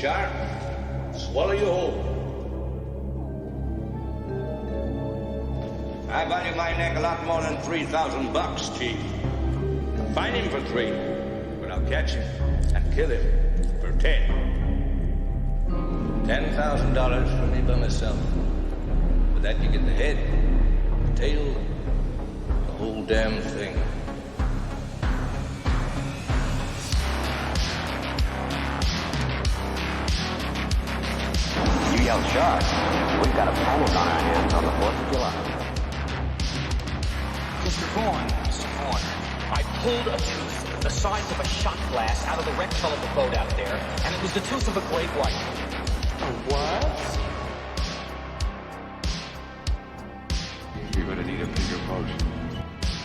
shark. Swallow you whole. I value my neck a lot more than $3,000, Chief. Find him for 3, but I'll catch him and kill him for 10. $10,000 for me by myself. With that, you get the head, the tail, the whole damn thing. You yell shark. We've got a panic on our hands on the 4th of July. Mr. Vaughn, I pulled a tooth the size of a shot glass out of the wreck hull of the boat out there, and it was the tooth of a great white. A what? You're gonna need a bigger boat.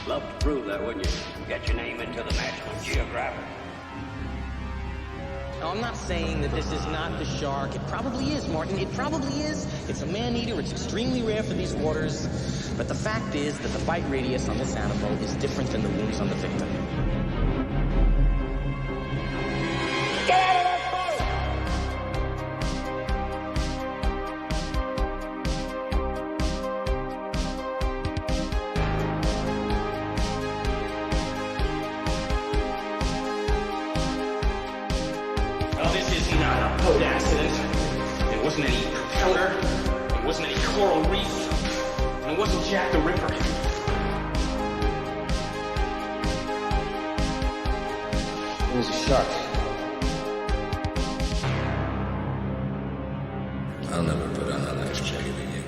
Love to prove that, wouldn't you? Get your name into the National Geographic. No, I'm not saying that this is not the shark. It probably is, Martin. It probably is. It's a man-eater. It's extremely rare for these waters. But the fact is that the bite radius on this animal is different than the wounds on the victim. Get out of that boat! Oh, this is not a boat accident. There wasn't any propeller. There wasn't any coral reef. And it wasn't Jack the Ripper. It was a shark. I'll never put on that nice jacket again.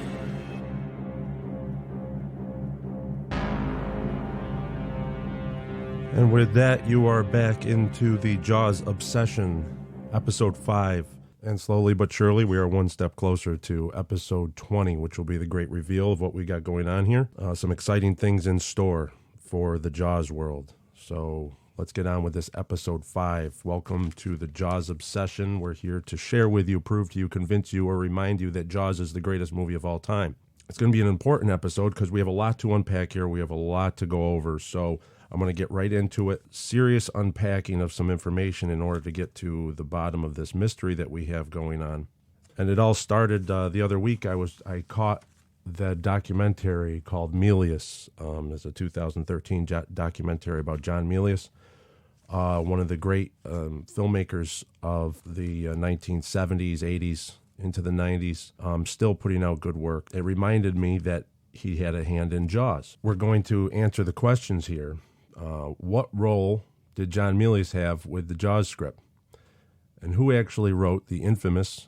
And with that, you are back into the Jaws Obsession, episode 5. And slowly but surely, we are one step closer to episode 20, which will be the great reveal of what we got going on here. Some exciting things in store for the Jaws world. So let's get on with this episode 5. Welcome to the Jaws Obsession. We're here to share with you, prove to you, convince you, or remind you that Jaws is the greatest movie of all time. It's going to be an important episode because we have a lot to unpack here. We have a lot to go over. So I'm going to get right into it. Serious unpacking of some information in order to get to the bottom of this mystery that we have going on. And it all started the other week. I caught the documentary called Milius. It's a 2013 documentary about John Milius, one of the great filmmakers of the 1970s, 80s, into the 90s, still putting out good work. It reminded me that he had a hand in Jaws. We're going to answer the questions here. What role did John Milius have with the Jaws script? And who actually wrote the infamous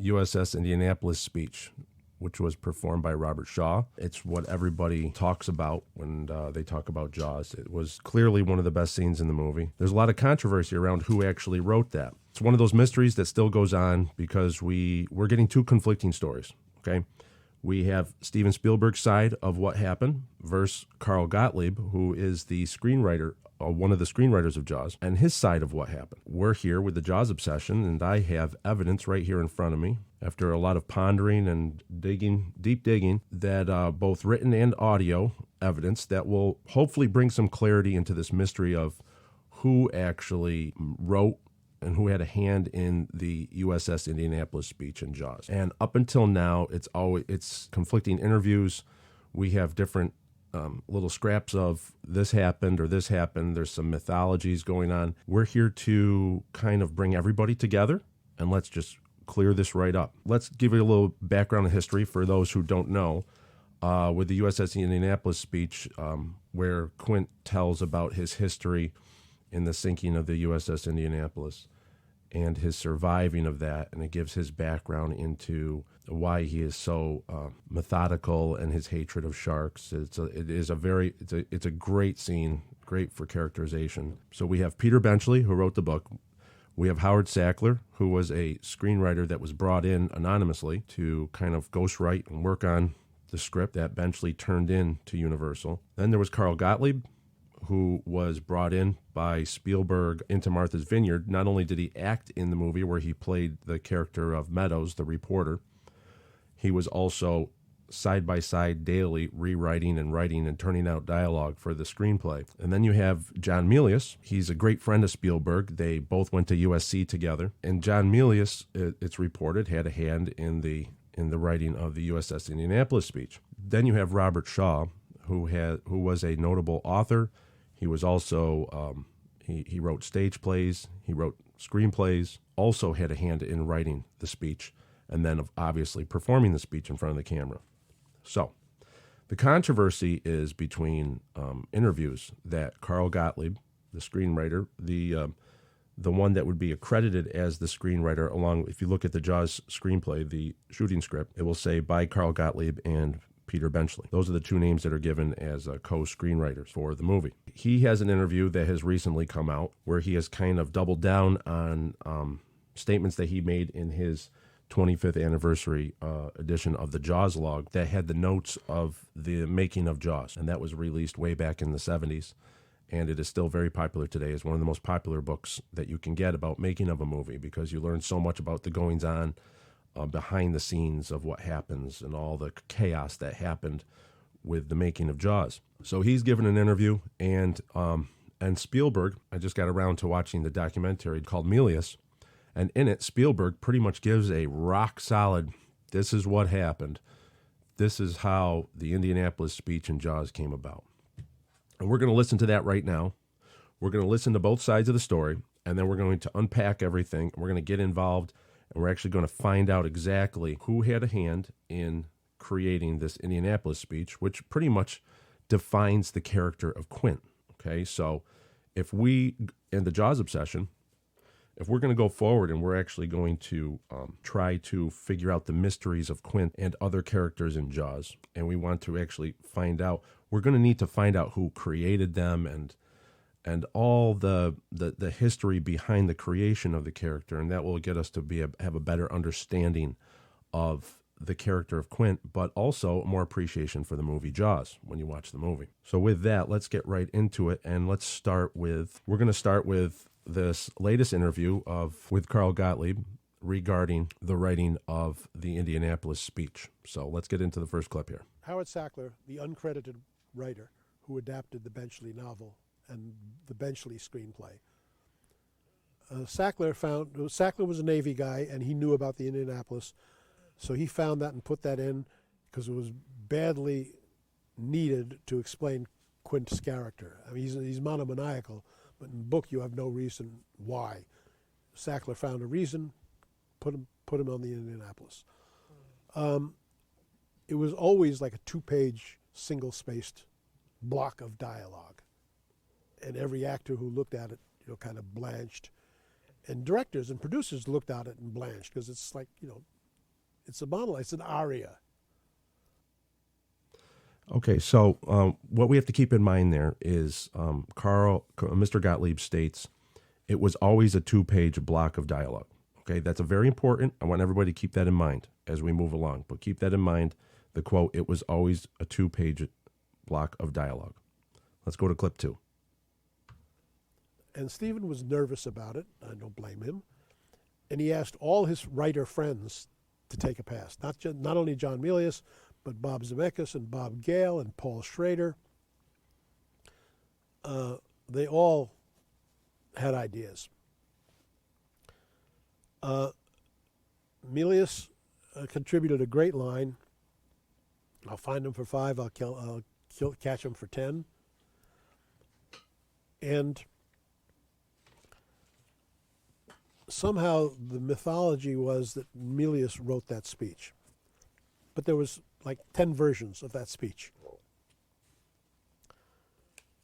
USS Indianapolis speech, which was performed by Robert Shaw? It's what everybody talks about when they talk about Jaws. It was clearly one of the best scenes in the movie. There's a lot of controversy around who actually wrote that. It's one of those mysteries that still goes on because we're getting two conflicting stories, okay? We have Steven Spielberg's side of what happened versus Carl Gottlieb, who is the screenwriter, one of the screenwriters of Jaws, and his side of what happened. We're here with the Jaws Obsession, and I have evidence right here in front of me, after a lot of pondering and deep digging, that both written and audio evidence that will hopefully bring some clarity into this mystery of who actually wrote and who had a hand in the USS Indianapolis speech in Jaws. And up until now, it's conflicting interviews. We have different little scraps of this happened or this happened. There's some mythologies going on. We're here to kind of bring everybody together, and let's just clear this right up. Let's give you a little background and history for those who don't know. With the USS Indianapolis speech, where Quint tells about his history in the sinking of the USS Indianapolis and his surviving of that, and it gives his background into why he is so methodical and his hatred of sharks. It's a great scene, great for characterization. So we have Peter Benchley, who wrote the book. We have Howard Sackler, who was a screenwriter that was brought in anonymously to kind of ghostwrite and work on the script that Benchley turned in to Universal. Then there was Carl Gottlieb, who was brought in by Spielberg into Martha's Vineyard. Not only did he act in the movie where he played the character of Meadows, the reporter, he was also side by side daily, rewriting and writing and turning out dialogue for the screenplay. And then you have John Milius. He's a great friend of Spielberg. They both went to USC together. And John Milius, it's reported, had a hand in the writing of the USS Indianapolis speech. Then you have Robert Shaw, who was a notable author. He was also he wrote stage plays. He wrote screenplays. Also had a hand in writing the speech, and then obviously performing the speech in front of the camera. So the controversy is between interviews that Carl Gottlieb, the screenwriter, the one that would be accredited as the screenwriter, along, if you look at the Jaws screenplay, the shooting script, it will say by Carl Gottlieb and Peter Benchley. Those are the two names that are given as co-screenwriters for the movie. He has an interview that has recently come out where he has kind of doubled down on statements that he made in his 25th anniversary edition of the Jaws log that had the notes of the making of Jaws, and that was released way back in the 70s, and it is still very popular today. It's one of the most popular books that you can get about making of a movie, because you learn so much about the goings-on behind the scenes of what happens and all the chaos that happened with the making of Jaws. So he's given an interview, and Spielberg, I just got around to watching the documentary called Milius, and in it, Spielberg pretty much gives a rock-solid, this is what happened. This is how the Indianapolis speech in Jaws came about. And we're going to listen to that right now. We're going to listen to both sides of the story, and then we're going to unpack everything. We're going to get involved, and we're actually going to find out exactly who had a hand in creating this Indianapolis speech, which pretty much defines the character of Quint. Okay, so if we, in the Jaws obsession, if we're going to go forward and we're actually going to try to figure out the mysteries of Quint and other characters in Jaws, and we want to actually find out, we're going to need to find out who created them and all the history behind the creation of the character, and that will get us to have a better understanding of the character of Quint, but also more appreciation for the movie Jaws when you watch the movie. So with that, let's get right into it, and we're going to start with this latest interview with Carl Gottlieb regarding the writing of the Indianapolis speech. So let's get into the first clip here. Howard Sackler, the uncredited writer who adapted the Benchley novel and the Benchley screenplay. Sackler was a Navy guy, and he knew about the Indianapolis, so he found that and put that in because it was badly needed to explain Quint's character. I mean, he's monomaniacal, but in the book you have no reason why. Sackler found a reason, put him on the Indianapolis. It was always like a 2-page, single-spaced block of dialogue, and every actor who looked at it, kind of blanched, and directors and producers looked at it and blanched because it's like, it's a monologue, it's an aria. Okay, so what we have to keep in mind there is Mr. Gottlieb states it was always a 2-page block of dialogue. Okay, that's a very important. I want everybody to keep that in mind as we move along. But keep that in mind, the quote, it was always a 2-page block of dialogue. Let's go to clip 2. And Steven was nervous about it. I don't blame him. And he asked all his writer friends to take a pass. Not only John Milius, but Bob Zemeckis and Bob Gale and Paul Schrader. They all had ideas. Milius contributed a great line. I'll find him for 5. I'll catch him for 10. And somehow the mythology was that Milius wrote that speech. But there was like 10 versions of that speech,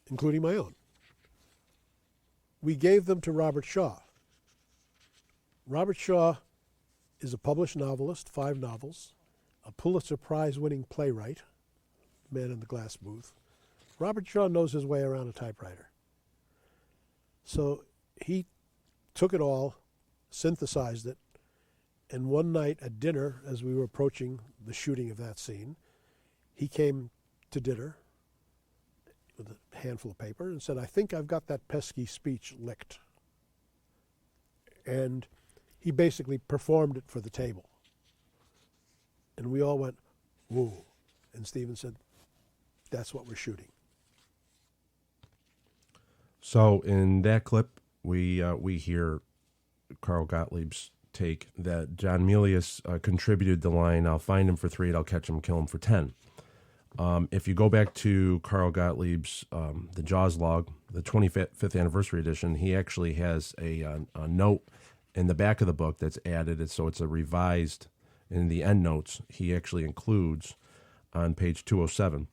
including my own. We gave them to Robert Shaw. Robert Shaw is a published novelist, 5 novels, a Pulitzer Prize-winning playwright, Man in the Glass Booth. Robert Shaw knows his way around a typewriter. So he took it all, synthesized it, and one night at dinner, as we were approaching the shooting of that scene, he came to dinner with a handful of paper and said, I think I've got that pesky speech licked. And he basically performed it for the table. And we all went, whoa. And Steven said, that's what we're shooting. So in that clip, we hear Carl Gottlieb's take that John Milius contributed the line, "I'll find him for 3 and I'll catch him, kill him for 10." If you go back to Carl Gottlieb's the Jaws log, the 25th anniversary edition, he actually has a note in the back of the book that's added. So it's a revised, in the end notes, he actually includes on page 207.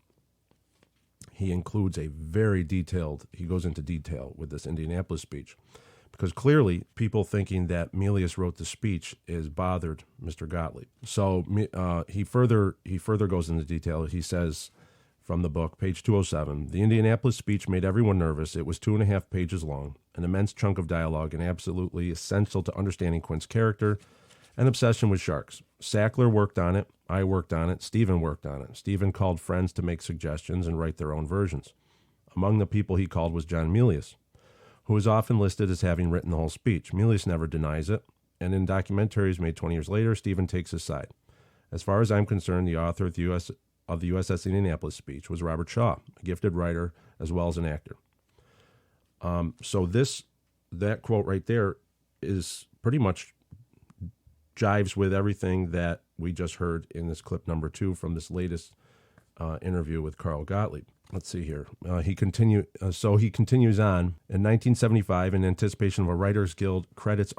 He includes a very detailed, he goes into detail with this Indianapolis speech, because clearly people thinking that Milius wrote the speech is bothered Mr. Gottlieb. So he further goes into detail. He says from the book, page 207, "The Indianapolis speech made everyone nervous. It was 2.5 pages long, an immense chunk of dialogue and absolutely essential to understanding Quint's character and obsession with sharks. Sackler worked on it. I worked on it. Steven worked on it. Steven called friends to make suggestions and write their own versions. Among the people he called was John Milius, who is often listed as having written the whole speech. Milius never denies it, and in documentaries made 20 years later, Steven takes his side. As far as I'm concerned, the author of the USS Indianapolis speech was Robert Shaw, a gifted writer as well as an actor." So that quote right there is pretty much jives with everything that we just heard in this clip number 2 from this latest interview with Carl Gottlieb. Let's see here. He continues on. In 1975, in anticipation of a Writers Guild credits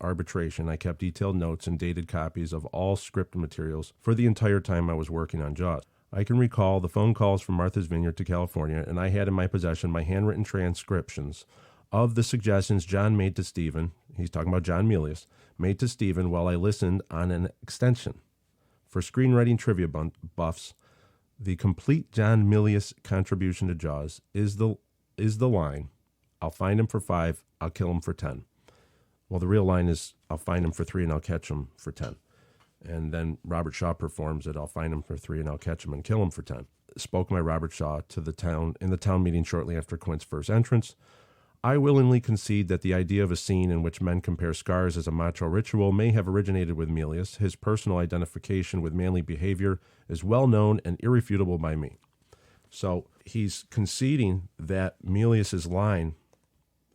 arbitration, I kept detailed notes and dated copies of all script materials for the entire time I was working on Jaws. I can recall the phone calls from Martha's Vineyard to California, and I had in my possession my handwritten transcriptions of the suggestions John made to Steven, he's talking about John Milius, made to Steven while I listened on an extension. For screenwriting trivia buffs, the complete John Milius contribution to Jaws is the line, "I'll find him for 5, I'll kill him for 10. Well, the real line is, "I'll find him for 3 and I'll catch him for 10. And then Robert Shaw performs it, "I'll find him for 3 and I'll catch him and kill him for 10. Spoken by Robert Shaw to the town in the town meeting shortly after Quint's first entrance. I willingly concede that the idea of a scene in which men compare scars as a macho ritual may have originated with Milius. His personal identification with manly behavior is well known and irrefutable by me." So he's conceding that Milius's line,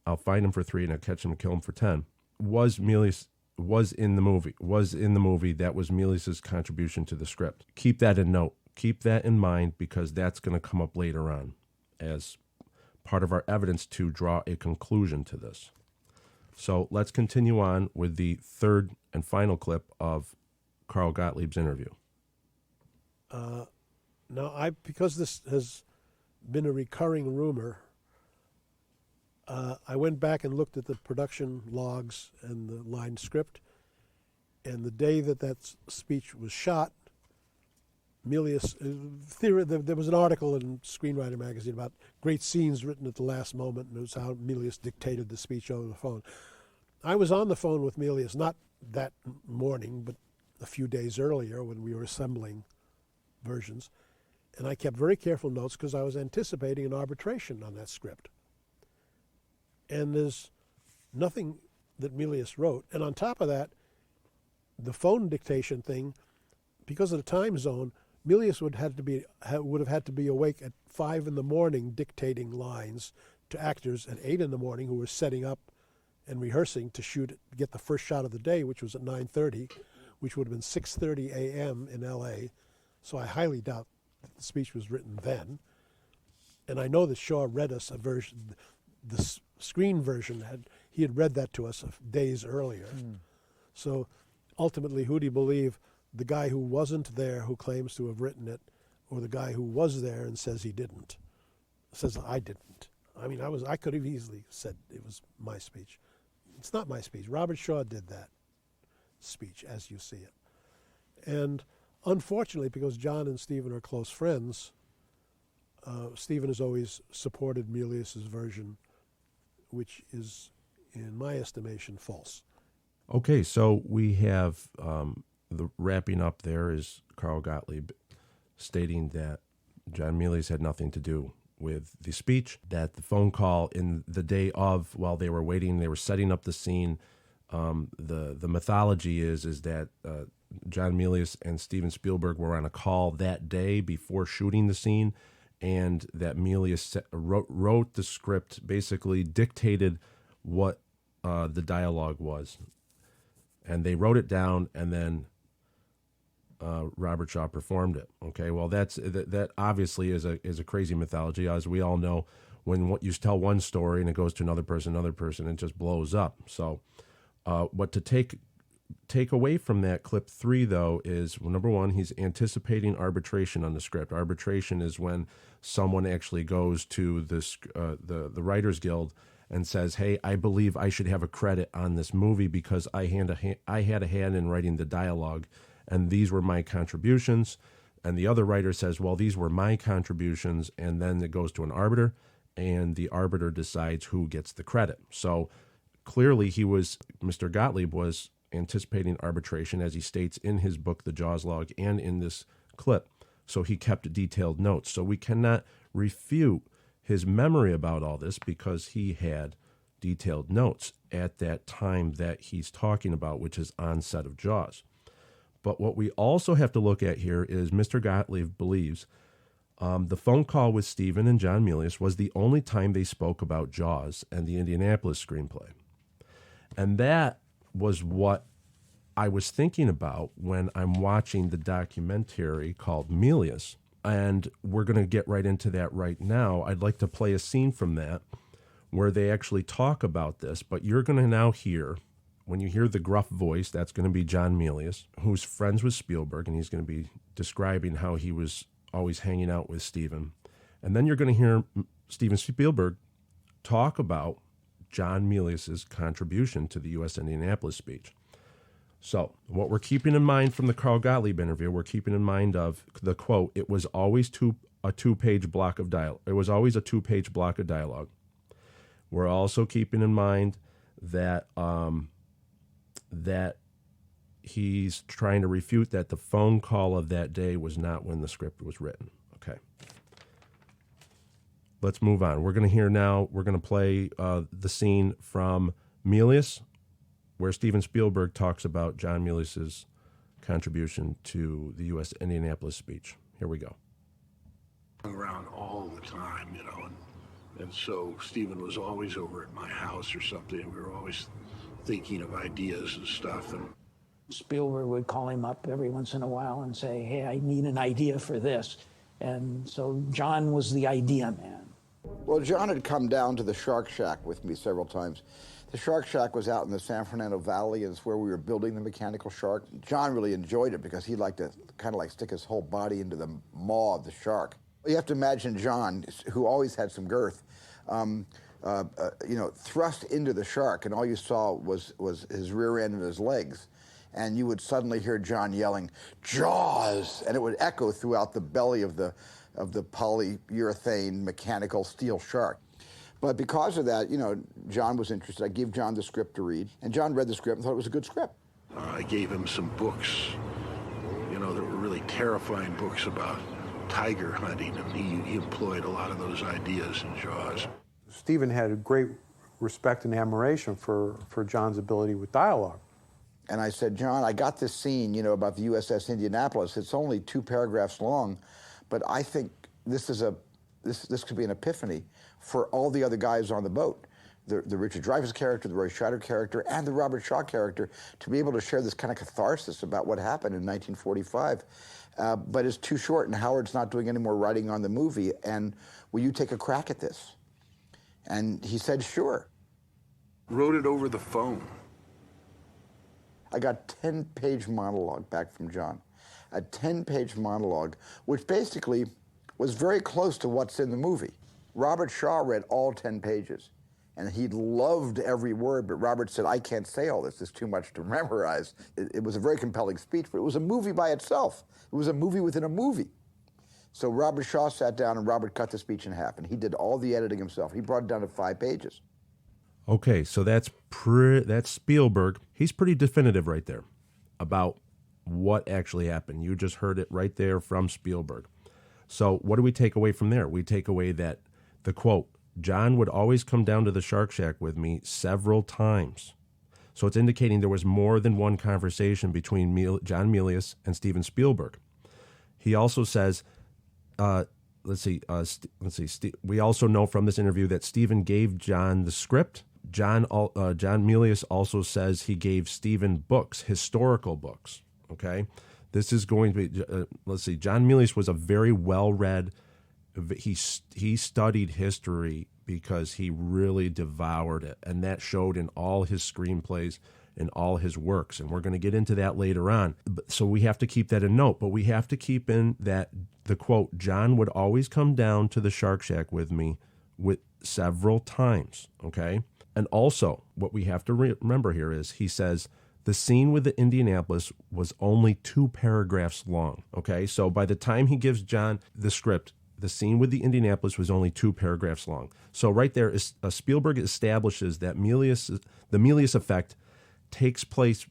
"I'll find him for 3 and I'll catch him and kill him for 10, was in the movie. That was Milius's contribution to the script. Keep that in note. Keep that in mind, because that's going to come up later on as part of our evidence to draw a conclusion to this. So let's continue on with the third and final clip of Carl Gottlieb's interview. Now, because this has been a recurring rumor, I went back and looked at the production logs and the line script, and the day that speech was shot, Milius, there was an article in Screenwriter magazine about great scenes written at the last moment, and it was how Milius dictated the speech over the phone. I was on the phone with Milius, not that morning, but a few days earlier when we were assembling versions, and I kept very careful notes because I was anticipating an arbitration on that script. And there's nothing that Milius wrote. And on top of that, the phone dictation thing, because of the time zone, Milius would have had to be awake at 5 in the morning dictating lines to actors at 8 in the morning who were setting up and rehearsing to get the first shot of the day, which was at 9:30, which would have been 6:30 a.m. in L.A. So I highly doubt that the speech was written then. And I know that Shaw read us a version, the screen version, he had read that to us days earlier. So ultimately, who do you believe? The guy who wasn't there, who claims to have written it, or the guy who was there and says he didn't, says I didn't? I mean, I could have easily said it was my speech. It's not my speech. Robert Shaw did that speech as you see it. And unfortunately, because John and Steven are close friends, Steven has always supported Milius's version, which is, in my estimation, false. Okay, so we have the wrapping up there is Carl Gottlieb stating that John Milius had nothing to do with the speech, that the phone call in the day of, while they were waiting, they were setting up the scene. The mythology is that John Milius and Steven Spielberg were on a call that day before shooting the scene, and that Milius wrote the script, basically dictated what the dialogue was. And they wrote it down, and then Robert Shaw performed it. Okay, well, that obviously is a crazy mythology, as we all know. When what you tell one story and it goes to another person, it just blows up. So, what to take away from that clip 3, though, is, well, number one, he's anticipating arbitration on the script. Arbitration is when someone actually goes to the Writers Guild and says, hey, I believe I should have a credit on this movie because I had a hand in writing the dialogue, and these were my contributions. And the other writer says, well, these were my contributions, and then it goes to an arbiter, and the arbiter decides who gets the credit. So clearly Mr. Gottlieb was anticipating arbitration, as he states in his book, The Jaws Log, and in this clip. So he kept detailed notes. So we cannot refute his memory about all this because he had detailed notes at that time that he's talking about, which is on set of Jaws. But what we also have to look at here is Mr. Gottlieb believes the phone call with Steven and John Milius was the only time they spoke about Jaws and the Indianapolis screenplay. And that was what I was thinking about when I'm watching the documentary called Milius. And we're going to get right into that right now. I'd like to play a scene from that where they actually talk about this, but you're going to now hear, when you hear the gruff voice, that's going to be John Milius, who's friends with Spielberg, and he's going to be describing how he was always hanging out with Steven. And then you're going to hear Steven Spielberg talk about John Milius's contribution to the U.S. Indianapolis speech. So what we're keeping in mind from the Carl Gottlieb interview, we're keeping in mind of the quote, it was always a two-page block of dialogue. It was always a two-page block of dialogue. We're also keeping in mind that that he's trying to refute that the phone call of that day was not when the script was written. Okay. Let's move on. We're going to hear now, we're going to play the scene from Milius, where Steven Spielberg talks about John Milius's contribution to the U.S. Indianapolis speech. Here we go. Around all the time, and so Steven was always over at my house or something, and we were always thinking of ideas and stuff. And Spielberg would call him up every once in a while and say, hey, I need an idea for this. And so John was the idea man. Well, John had come down to the Shark Shack with me several times. The Shark Shack was out in the San Fernando Valley, and it's where we were building the mechanical shark. John really enjoyed it because he liked to kind of like stick his whole body into the maw of the shark. You have to imagine John, who always had some girth, thrust into the shark, and all you saw was his rear end and his legs. And you would suddenly hear John yelling, "Jaws!" And it would echo throughout the belly of the polyurethane mechanical steel shark. But because of that, John was interested. I gave John the script to read, and John read the script and thought it was a good script. I gave him some books, that were really terrifying books about tiger hunting, and he employed a lot of those ideas in Jaws. Steven had a great respect and admiration for John's ability with dialogue. And I said, John, I got this scene, about the USS Indianapolis. It's only 2 paragraphs long, but I think this could be an epiphany for all the other guys on the boat. The Richard Dreyfuss character, the Roy Scheider character, and the Robert Shaw character, to be able to share this kind of catharsis about what happened in 1945. But it's too short, and Howard's not doing any more writing on the movie, and will you take a crack at this? And he said, sure. Wrote it over the phone. I got 10-page monologue back from John. A 10-page monologue, which basically was very close to what's in the movie. Robert Shaw read all 10 pages, and he loved every word, but Robert said, I can't say all this. It's too much to memorize. It was a very compelling speech, but it was a movie by itself. It was a movie within a movie. So Robert Shaw sat down, and Robert cut the speech in half, and he did all the editing himself. He brought it down to 5 pages. Okay, so that's Spielberg. He's pretty definitive right there about what actually happened. You just heard it right there from Spielberg. So what do we take away from there? We take away that the quote, John would always come down to the Shark Shack with me several times. So it's indicating there was more than one conversation between John Milius and Steven Spielberg. He also says, we also know from this interview that Steven gave John the script. John Milius also says he gave Steven books, historical books. Okay, this is going to be. John Milius was a very well-read. He studied history because he really devoured it, and that showed in all his screenplays and all his works, and we're going to get into that later on. So we have to keep that in note, but we have to keep in that the quote, John would always come down to the Shark Shack with me several times, okay? And also, what we have to remember here is he says the scene with the Indianapolis was only 2 paragraphs long, okay? So by the time he gives John the script, the scene with the Indianapolis was only 2 paragraphs long. So right there, Spielberg establishes that the Milius effect takes place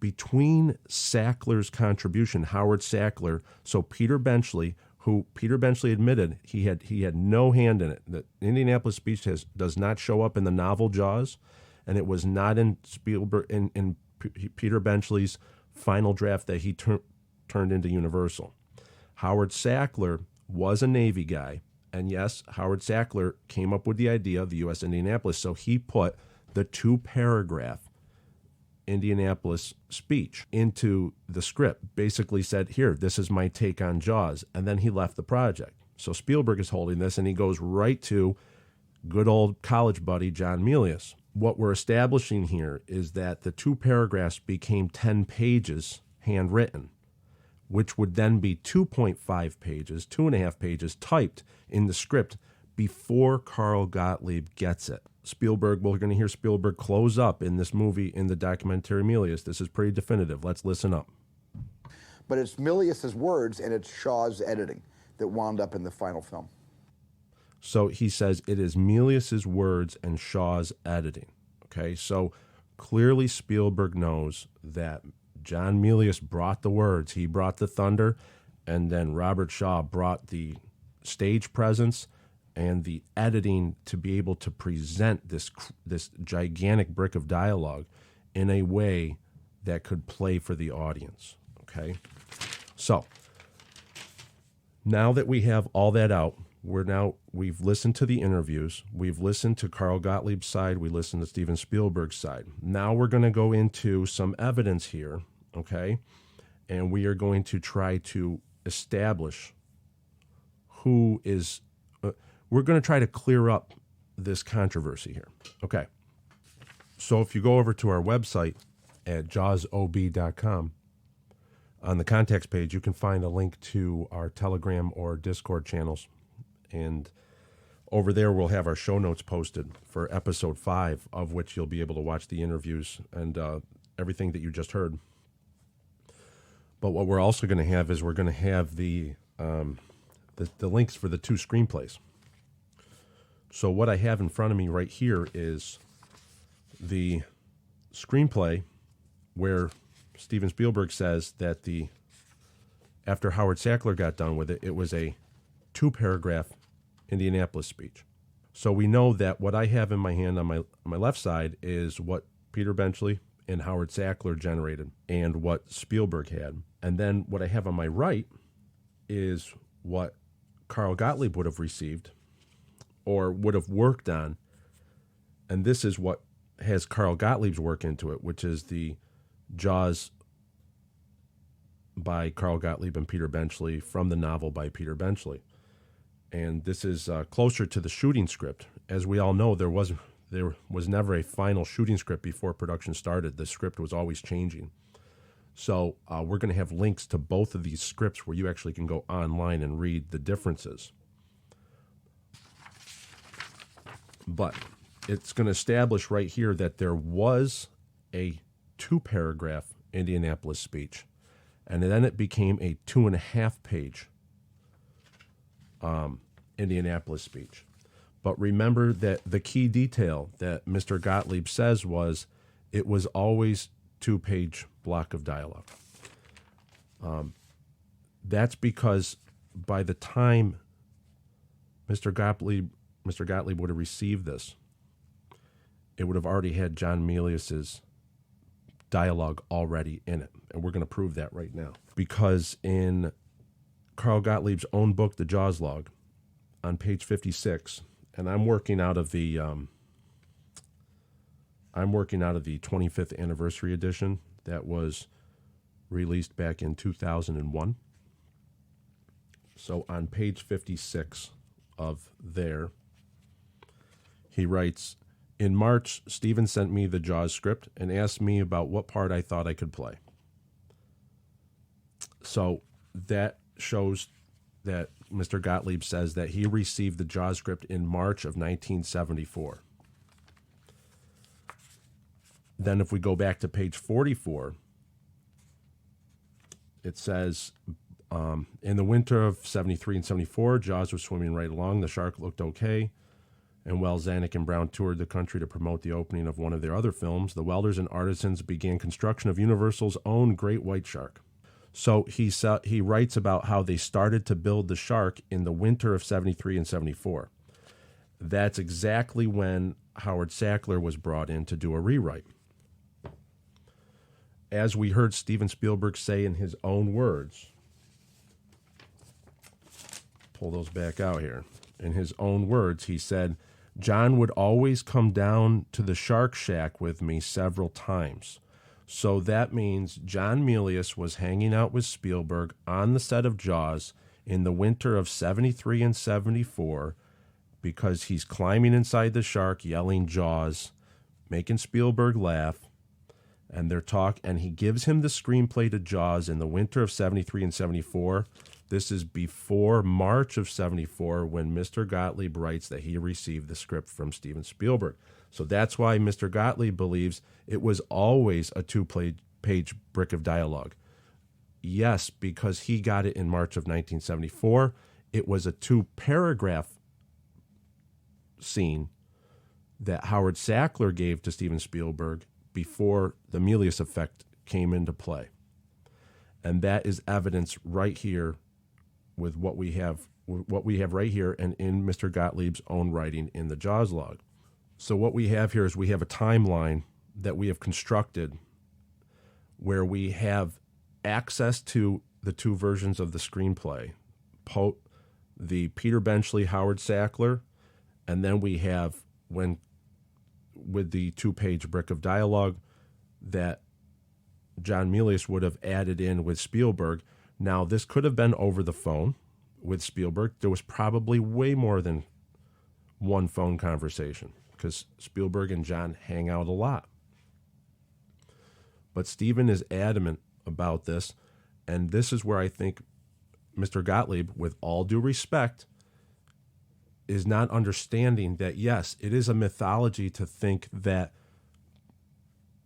between Sackler's contribution, Howard Sackler, so Peter Benchley, who Peter Benchley admitted he had no hand in it. The Indianapolis speech does not show up in the novel Jaws, and it was not in Spielberg in Peter Benchley's final draft that he turned into Universal. Howard Sackler was a Navy guy, and yes, Howard Sackler came up with the idea of the U.S. Indianapolis, so he put the 2-paragraph Indianapolis speech into the script, basically said, here, this is my take on Jaws, and then he left the project. So Spielberg is holding this, and he goes right to good old college buddy John Milius. What we're establishing here is that the 2 paragraphs became 10 pages handwritten, which would then be 2.5 pages, 2.5 pages typed in the script before Carl Gottlieb gets it. Spielberg, we're going to hear Spielberg close up in this movie in the documentary Milius. This is pretty definitive. Let's listen up. But it's Milius's words and it's Shaw's editing that wound up in the final film. So he says it is Milius's words and Shaw's editing. Okay, so clearly Spielberg knows that John Milius brought the words, he brought the thunder, and then Robert Shaw brought the stage presence and the editing to be able to present this gigantic brick of dialogue in a way that could play for the audience, okay? So, now that we have all that out, we've listened to the interviews, we've listened to Carl Gottlieb's side, we listened to Steven Spielberg's side. Now we're going to go into some evidence here, okay? And we are going to try to establish who is... we're going to try to clear up this controversy here. Okay. So if you go over to our website at jawsob.com, on the contacts page, you can find a link to our Telegram or Discord channels. And over there, we'll have our show notes posted for episode 5, of which you'll be able to watch the interviews and everything that you just heard. But what we're also going to have is we're going to have the links for the 2 screenplays. So what I have in front of me right here is the screenplay where Steven Spielberg says that after Howard Sackler got done with it, it was a 2-paragraph Indianapolis speech. So we know that what I have in my hand on my left side is what Peter Benchley and Howard Sackler generated and what Spielberg had. And then what I have on my right is what Carl Gottlieb would have received or would have worked on. And this is what has Carl Gottlieb's work into it, which is the Jaws by Carl Gottlieb and Peter Benchley from the novel by Peter Benchley. And this is closer to the shooting script. As we all know, there was never a final shooting script before production started. The script was always changing. So we're going to have links to both of these scripts where you actually can go online and read the differences. But it's going to establish right here that there was a 2-paragraph Indianapolis speech, and then it became a 2.5-page Indianapolis speech. But remember that the key detail that Mr. Gottlieb says was it was always 2-page block of dialogue. That's because by the time Mr. Gottlieb would have received this, it would have already had John Milius's dialogue already in it. And we're going to prove that right now. Because in Carl Gottlieb's own book, The Jaws Log, on page 56, and I'm working out of the 25th anniversary edition that was released back in 2001. So on page 56 of there, he writes, "In March, Steven sent me the Jaws script and asked me about what part I thought I could play." So that shows that Mr. Gottlieb says that he received the Jaws script in March of 1974. Then if we go back to page 44, it says, in the winter of 73 and 74, Jaws was swimming right along. The shark looked okay. And while Zanuck and Brown toured the country to promote the opening of one of their other films, the welders and artisans began construction of Universal's own Great White Shark. So he writes about how they started to build the shark in the winter of 73 and 74. That's exactly when Howard Sackler was brought in to do a rewrite. As we heard Steven Spielberg say in his own words, pull those back out here. In his own words, he said, "John would always come down to the Shark Shack with me several times." So that means John Milius was hanging out with Spielberg on the set of Jaws in the winter of 73 and 74 because he's climbing inside the shark, yelling Jaws, making Spielberg laugh, and and he gives him the screenplay to Jaws in the winter of 73 and 74. This is before March of 74 when Mr. Gottlieb writes that he received the script from Steven Spielberg. So that's why Mr. Gottlieb believes it was always a two-page brick of dialogue. Yes, because he got it in March of 1974. It was a two-paragraph scene that Howard Sackler gave to Steven Spielberg before the Milius effect came into play. And that is evidence right here with what we have right here and in Mr. Gottlieb's own writing in the Jaws log. So what we have here is we have a timeline that we have constructed where we have access to the two versions of the screenplay, the Peter Benchley, Howard Sackler, and then we have with the two-page brick of dialogue that John Milius would have added in with Spielberg. Now, this could have been over the phone with Spielberg. There was probably way more than one phone conversation because Spielberg and John hang out a lot. But Steven is adamant about this, and this is where I think Mr. Gottlieb, with all due respect, is not understanding that, yes, it is a mythology to think that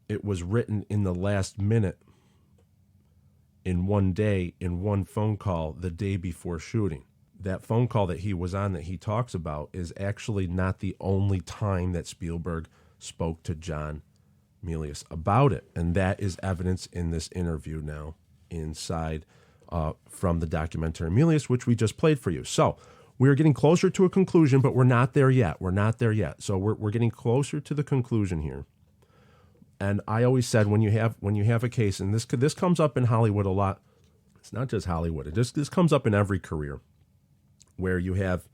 it was written in the last minute, in one day, in one phone call, the day before shooting. That phone call that he was on that he talks about is actually not the only time that Spielberg spoke to John Milius about it. And that is evidence in this interview now inside from the documentary Milius, which we just played for you. So we're getting closer to a conclusion, but we're not there yet. We're not there yet. So we're getting closer to the conclusion here. And I always said when you have a case, and this comes up in Hollywood a lot. It's not just Hollywood. This comes up in every career where you have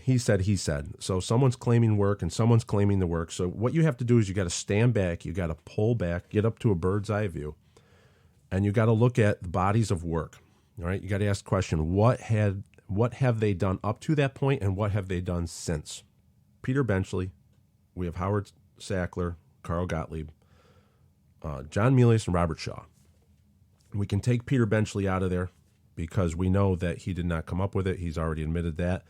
he said. So someone's claiming work and someone's claiming the work. So what you have to do is you got to stand back, you got to pull back, get up to a bird's eye view, and you got to look at the bodies of work. All right, you got to ask the question: what have they done up to that point, and what have they done since? Peter Benchley, we have Howard Sackler, Carl Gottlieb, John Milius, and Robert Shaw. We can take Peter Benchley out of there because we know that he did not come up with it. He's already admitted that,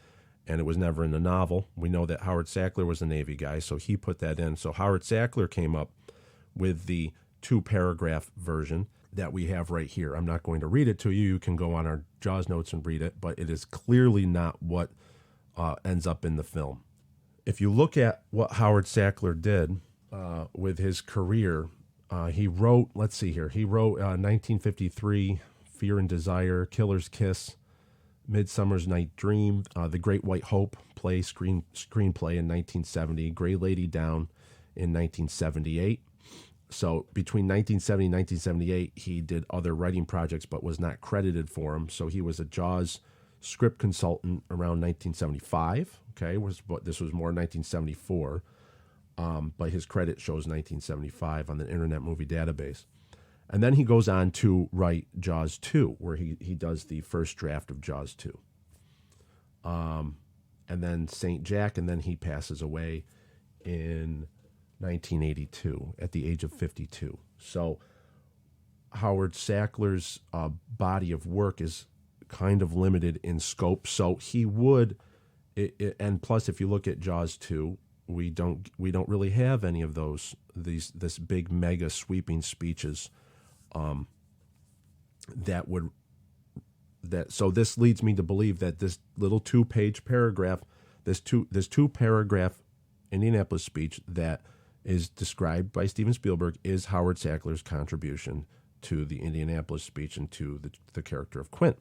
and it was never in the novel. We know that Howard Sackler was a Navy guy, so he put that in. So Howard Sackler came up with the two-paragraph version that we have right here. I'm not going to read it to you. You can go on our Jaws notes and read it, but it is clearly not what ends up in the film. If you look at what Howard Sackler did with his career, he wrote, 1953, Fear and Desire, Killer's Kiss, Midsummer's Night Dream, The Great White Hope screenplay in 1970, Gray Lady Down in 1978, So between 1970 and 1978, he did other writing projects but was not credited for them. So he was a Jaws script consultant around 1975. Okay, this was more 1974, but his credit shows 1975 on the Internet Movie Database. And then he goes on to write Jaws 2, where he does the first draft of Jaws 2. And then St. Jack, and then he passes away in 1982 at the age of 52. So Howard Sackler's body of work is kind of limited in scope. So he would, and plus, if you look at Jaws 2, we don't really have any of this big mega sweeping speeches. So this leads me to believe that this little 2-page paragraph, this two paragraph Indianapolis speech that is described by Steven Spielberg is Howard Sackler's contribution to the Indianapolis speech and to the character of Quint.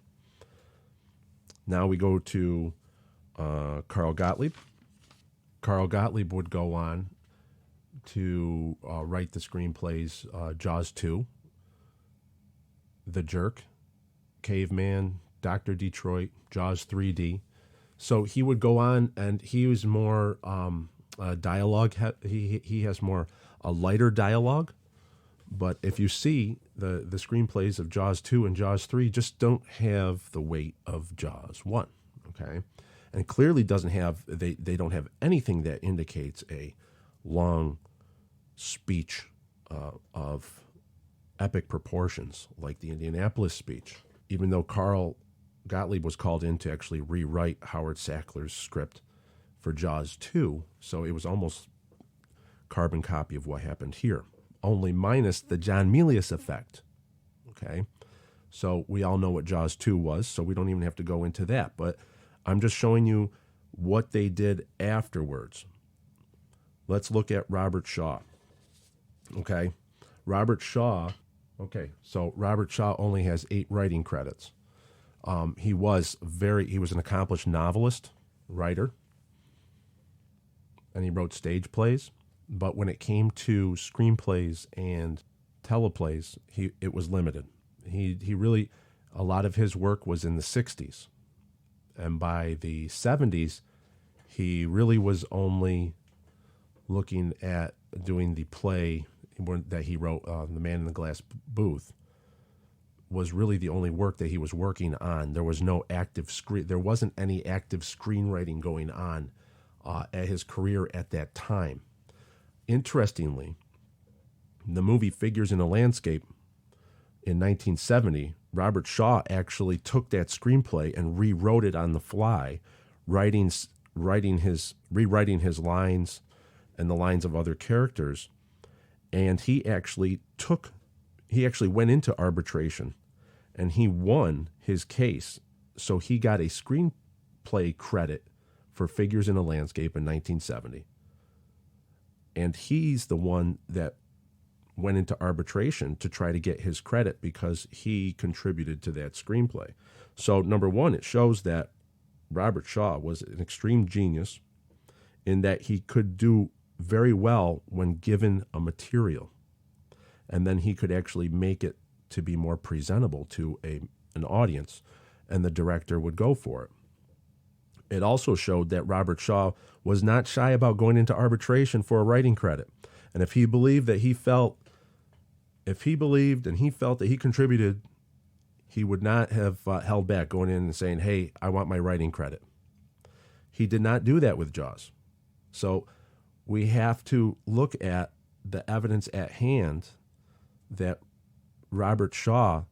Now we go to Carl Gottlieb. Carl Gottlieb would go on to write the screenplays Jaws 2, The Jerk, Caveman, Dr. Detroit, Jaws 3D. So he would go on, and he was more dialogue. He has more a lighter dialogue. But if you see the screenplays of Jaws 2 and Jaws 3 just don't have the weight of Jaws 1, okay? And clearly doesn't have, they don't have anything that indicates a long speech of epic proportions like the Indianapolis speech, even though Carl Gottlieb was called in to actually rewrite Howard Sackler's script for Jaws 2, so it was almost carbon copy of what happened here, only minus the John Milius effect, okay? So we all know what Jaws 2 was, so we don't even have to go into that, but I'm just showing you what they did afterwards. Let's look at Robert Shaw, okay? Robert Shaw only has 8 writing credits. He was an accomplished novelist, writer, and he wrote stage plays. But when it came to screenplays and teleplays, it was limited. He really, a lot of his work was in the 60s. And by the 70s, he really was only looking at doing the play that he wrote, The Man in the Glass Booth, was really the only work that he was working on. There was there wasn't any active screenwriting going on at his career at that time. Interestingly, the movie Figures in a Landscape in 1970, Robert Shaw actually took that screenplay and rewrote it on the fly, rewriting his lines and the lines of other characters. And he actually went into arbitration, and he won his case. So he got a screenplay credit for Figures in a Landscape in 1970. And he's the one that went into arbitration to try to get his credit because he contributed to that screenplay. So, number one, it shows that Robert Shaw was an extreme genius in that he could do very well when given a material. And then he could actually make it to be more presentable to an audience, and the director would go for it. It also showed that Robert Shaw was not shy about going into arbitration for a writing credit. And if he believed and he felt that he contributed, he would not have held back going in and saying, hey, I want my writing credit. He did not do that with Jaws. So we have to look at the evidence at hand that Robert Shaw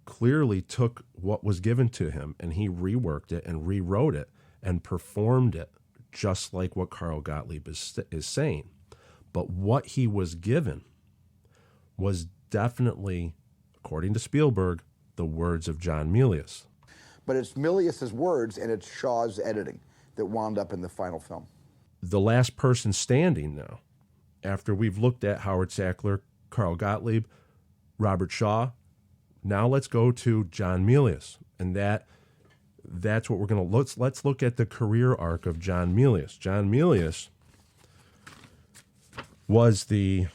clearly took what was given to him and he reworked it and rewrote it and performed it just like what Carl Gottlieb is saying. But what he was given was definitely, according to Spielberg, the words of John Milius. But it's Milius's words and it's Shaw's editing that wound up in the final film. The last person standing now, after we've looked at Howard Sackler, Carl Gottlieb, Robert Shaw, now let's go to John Milius. And that's what we're going to let's look at the career arc of John Milius. John Milius was the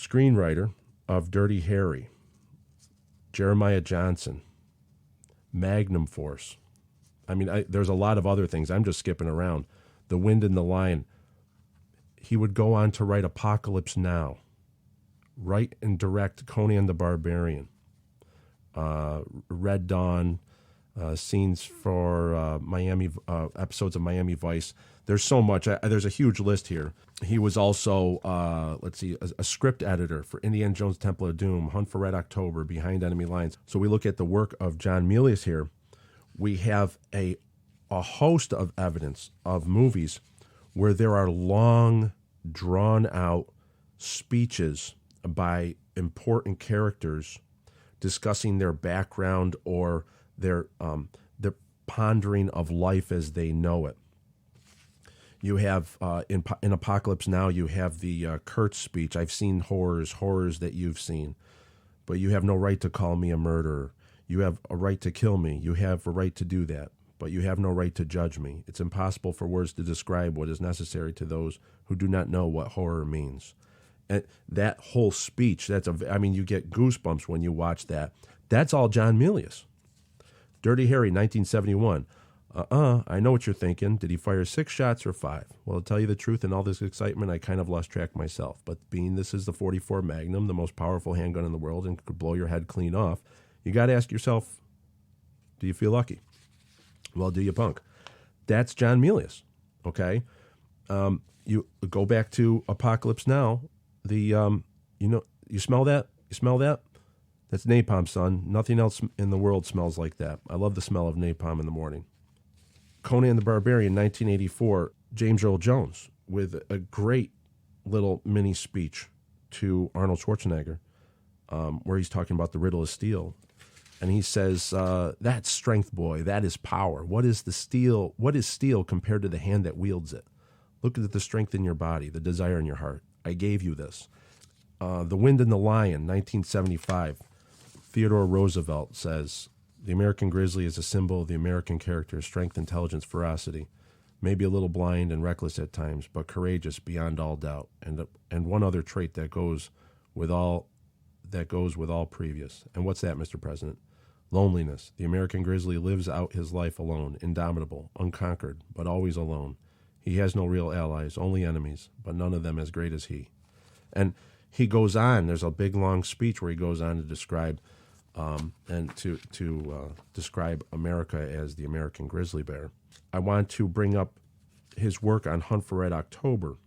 screenwriter of Dirty Harry, Jeremiah Johnson, Magnum Force. I mean, there's a lot of other things. I'm just skipping around. The Wind and the Lion. He would go on to write Apocalypse Now, write and direct Conan the Barbarian, Red Dawn, scenes for Miami episodes of Miami Vice. There's so much. There's a huge list here. He was also, a script editor for Indiana Jones Temple of Doom, Hunt for Red October, Behind Enemy Lines. So we look at the work of John Milius here. We have a host of evidence of movies where there are long, drawn-out speeches by important characters discussing their background or their pondering of life as they know it. You have, in Apocalypse Now, you have the Kurtz speech, I've seen horrors that you've seen, but you have no right to call me a murderer. You have a right to kill me. You have a right to do that, but you have no right to judge me. It's impossible for words to describe what is necessary to those who do not know what horror means. And that whole speech, you get goosebumps when you watch that. That's all John Milius. Dirty Harry, 1971. I know what you're thinking. Did he fire 6 shots or 5? Well, to tell you the truth, in all this excitement, I kind of lost track myself. But being this is the .44 Magnum, the most powerful handgun in the world, and could blow your head clean off, you got to ask yourself, do you feel lucky? Well, do you, punk? That's John Milius, okay? You go back to Apocalypse Now. You smell that? You smell that? That's napalm, son. Nothing else in the world smells like that. I love the smell of napalm in the morning. Conan the Barbarian, 1984, James Earl Jones, with a great little mini speech to Arnold Schwarzenegger, where he's talking about the riddle of steel. And he says, that's strength, boy. That is power. What is the steel? What is steel compared to the hand that wields it? Look at the strength in your body, the desire in your heart. I gave you this. The Wind and the Lion, 1975. Theodore Roosevelt says, the American grizzly is a symbol of the American character, strength, intelligence, ferocity. Maybe a little blind and reckless at times, but courageous beyond all doubt. And one other trait that goes with all previous. And what's that, Mr. President? Loneliness. The American grizzly lives out his life alone, indomitable, unconquered, but always alone. He has no real allies, only enemies, but none of them as great as he. And he goes on. There's a big, long speech where he goes on to describe describe America as the American grizzly bear. I want to bring up his work on Hunt for Red October.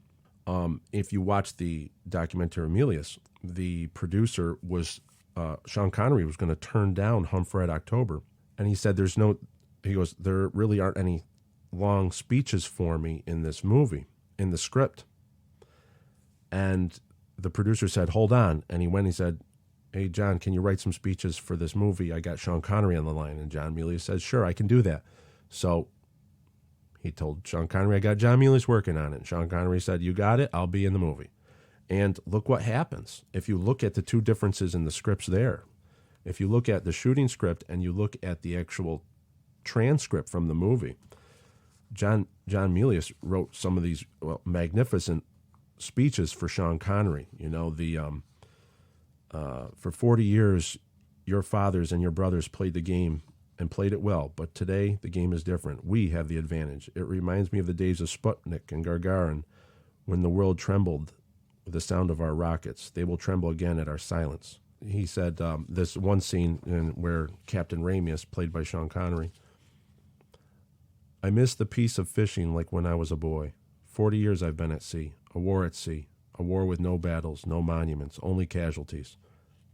If you watch the documentary Milius, the producer was Sean Connery was going to turn down Hunt for Red October, and he said, there really aren't any long speeches for me in this movie, in the script. And the producer said, hold on. And he went and he said, hey, John, can you write some speeches for this movie? I got Sean Connery on the line. And John Milius said, sure, I can do that. So he told Sean Connery, I got John Milius working on it. And Sean Connery said, you got it, I'll be in the movie. And look what happens. If you look at the two differences in the scripts there, if you look at the shooting script and you look at the actual transcript from the movie, John Milius wrote some of these magnificent speeches for Sean Connery. You know, for 40 years, your fathers and your brothers played the game and played it well, but today the game is different. We have the advantage. It reminds me of the days of Sputnik and Gagarin, when the world trembled with the sound of our rockets. They will tremble again at our silence. He said this one scene where Captain Ramius, played by Sean Connery, I miss the peace of fishing like when I was a boy. 40 years I've been at sea, a war at sea, a war with no battles, no monuments, only casualties.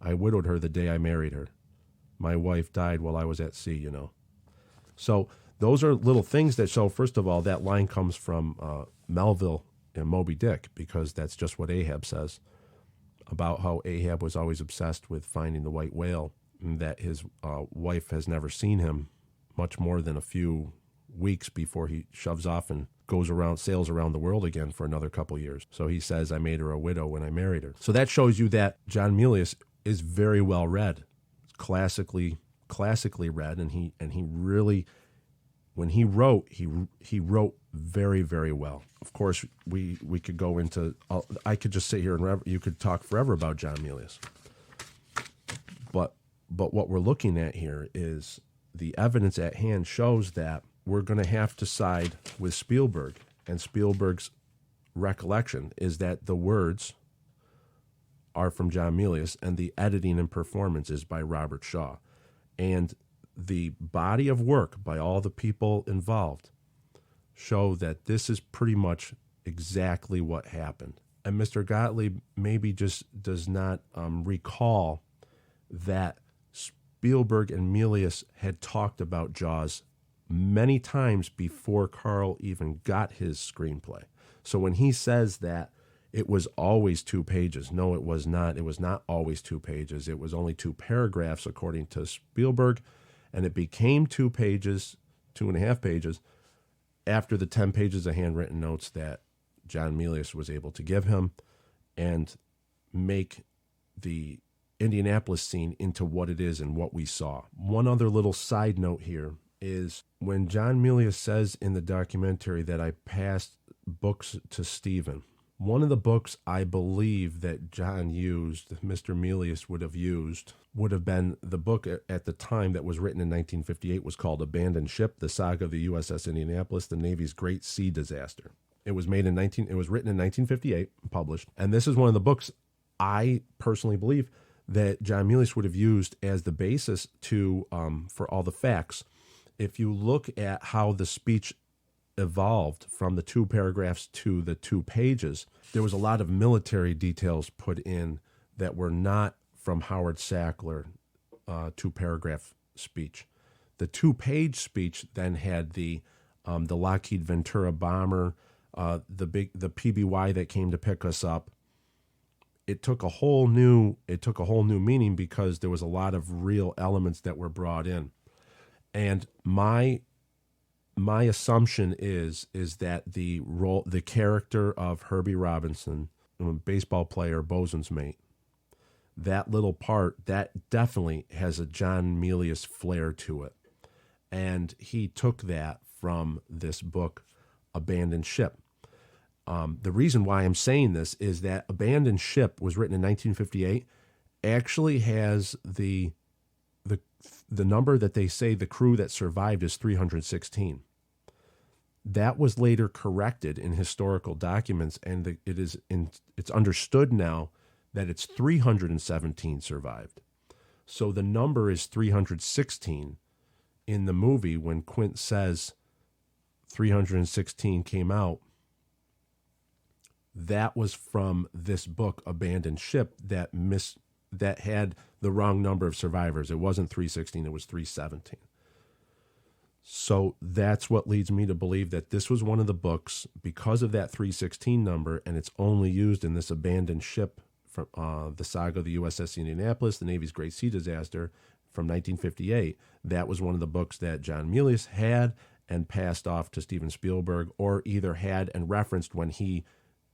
I widowed her the day I married her. My wife died while I was at sea, you know. So those are little things that show, first of all, that line comes from Melville and Moby Dick, because that's just what Ahab says about how Ahab was always obsessed with finding the white whale, and that his wife has never seen him much more than a few weeks before he shoves off and sails around the world again for another couple years. So he says, I made her a widow when I married her. So that shows you that John Milius is very well read, classically read, and he really when he wrote, he wrote very, very well. Of course, we could go into, I could just sit here and you could talk forever about John Milius. But what we're looking at here is the evidence at hand shows that we're going to have to side with Spielberg, and Spielberg's recollection is that the words are from John Milius and the editing and performance is by Robert Shaw. And the body of work by all the people involved show that this is pretty much exactly what happened. And Mr. Gottlieb maybe just does not recall that Spielberg and Milius had talked about Jaws many times before Carl even got his screenplay. So when he says that it was always 2 pages, no, it was not. It was not always 2 pages. It was only 2 paragraphs, according to Spielberg, and it became 2 pages, 2.5 pages, after the 10 pages of handwritten notes that John Milius was able to give him and make the Indianapolis scene into what it is and what we saw. One other little side note here is when John Milius says in the documentary that I passed books to Steven, one of the books I believe that John used, Mr. Milius would have used, would have been the book at the time that was written in 1958, was called Abandoned Ship, The Saga of the USS Indianapolis, the Navy's Great Sea Disaster. It was written in 1958, published, and this is one of the books I personally believe that John Milius would have used as the basis to for all the facts. If you look at how the speech evolved from the 2 paragraphs to the 2 pages, there was a lot of military details put in that were not from Howard Sackler 2-paragraph speech. The 2-page speech then had the Lockheed Ventura bomber, the PBY that came to pick us up. It took a whole new meaning because there was a lot of real elements that were brought in. And my assumption is that the character of Herbie Robinson, baseball player, bosun's mate, that little part, that definitely has a John Milius flair to it. And he took that from this book, Abandoned Ship. The reason why I'm saying this is that Abandoned Ship was written in 1958, actually has the number that they say the crew that survived is 316. That was later corrected in historical documents, and it's understood now that it's 317 survived. So the number is 316 in the movie when Quint says 316 came out. That was from this book, Abandoned Ship, that had the wrong number of survivors. It wasn't 316, it was 317. So that's what leads me to believe that this was one of the books, because of that 316 number, and it's only used in this Abandoned Ship from the saga of the USS Indianapolis, the Navy's Great Sea Disaster from 1958. That was one of the books that John Milius had and passed off to Steven Spielberg, or either had and referenced when he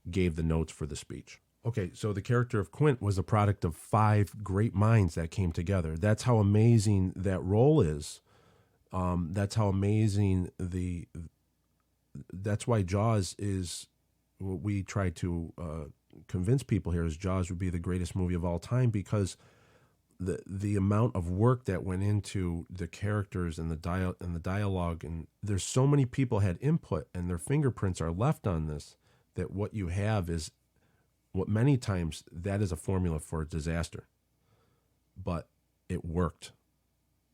gave the notes for the speech. Okay, so the character of Quint was a product of 5 great minds that came together. That's how amazing that role is. That's how amazing that's why Jaws is what we try to convince people here is Jaws would be the greatest movie of all time, because the amount of work that went into the characters and the dialogue, and there's so many people had input and their fingerprints are left on this, that what you have is what many times that is a formula for a disaster, but it worked.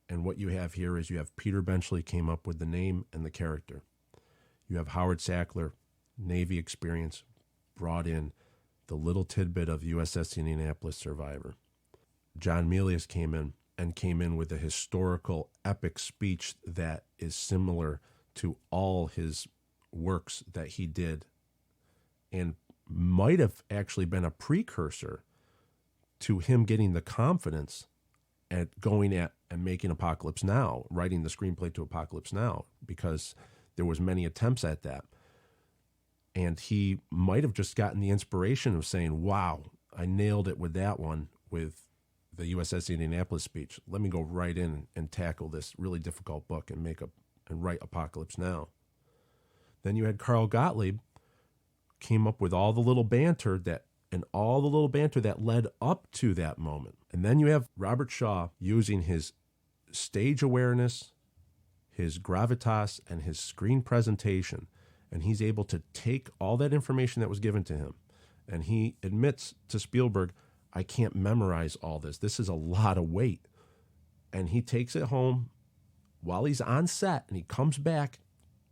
And what you have here is you have Peter Benchley came up with the name and the character. You have Howard Sackler, Navy experience, brought in the little tidbit of USS Indianapolis survivor. John Milius came in with a historical epic speech that is similar to all his works that he did, and might have actually been a precursor to him getting the confidence at going at and making Apocalypse Now, writing the screenplay to Apocalypse Now, because there was many attempts at that. And he might have just gotten the inspiration of saying, wow, I nailed it with that one, with the USS Indianapolis speech. Let me go right in and tackle this really difficult book and make and write Apocalypse Now. Then you had Carl Gottlieb came up with all the little banter that led up to that moment. And then you have Robert Shaw using his stage awareness, his gravitas, and his screen presentation. And he's able to take all that information that was given to him. And he admits to Spielberg, I can't memorize all this. This is a lot of weight. And he takes it home while he's on set, and he comes back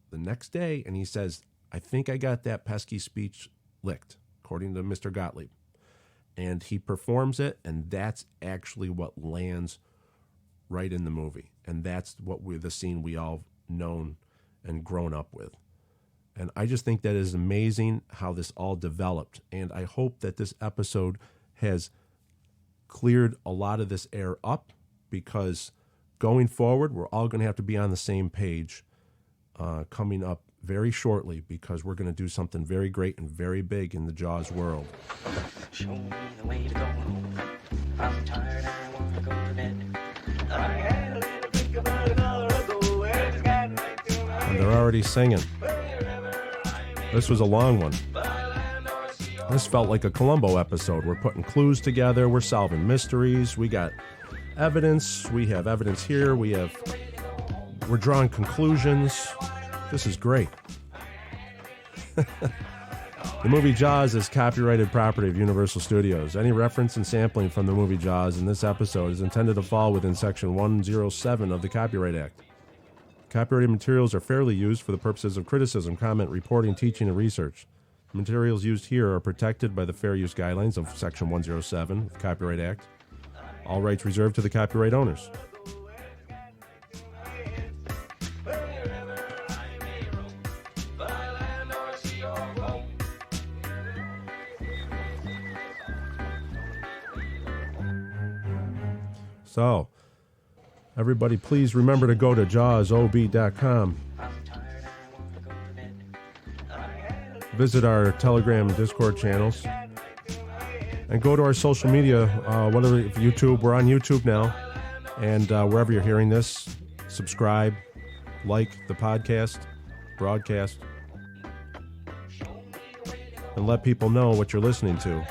the next day and he says, I think I got that pesky speech licked, according to Mr. Gottlieb. And he performs it, and that's actually what lands right in the movie. And that's the scene we all known and grown up with. And I just think that is amazing how this all developed. And I hope that this episode has cleared a lot of this air up, because going forward, we're all going to have to be on the same page coming up very shortly, because we're going to do something very great and very big in the Jaws world. Show me the way to go home. I'm tired, I want to go to bed. I had a little think about an hour ago. Where's the guy right to my And they're already singing. This was a long one. This felt like a Columbo episode. We're putting clues together. We're solving mysteries. We got evidence. We have evidence here. We're drawing conclusions. This is great. The movie Jaws is copyrighted property of Universal Studios. Any reference and sampling from the movie Jaws in this episode is intended to fall within Section 107 of the Copyright Act. Copyrighted materials are fairly used for the purposes of criticism, comment, reporting, teaching, and research. The materials used here are protected by the fair use guidelines of Section 107 of the Copyright Act. All rights reserved to the copyright owners. So, everybody, please remember to go to jawsob.com. Visit our Telegram and Discord channels. And go to our social media, whatever, YouTube. We're on YouTube now. And wherever you're hearing this, subscribe, like the podcast, broadcast, and let people know what you're listening to,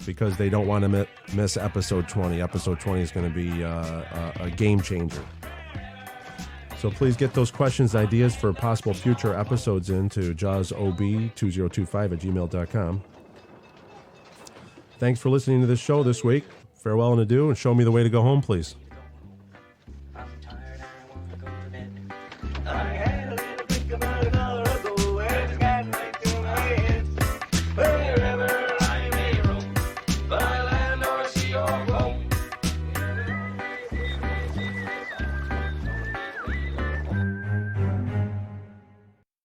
because they don't want to miss episode 20. Episode 20 is going to be a game changer. So please get those questions and ideas for possible future episodes into jawsob2025@gmail.com. Thanks for listening to this show this week. Farewell and adieu, and show me the way to go home, please.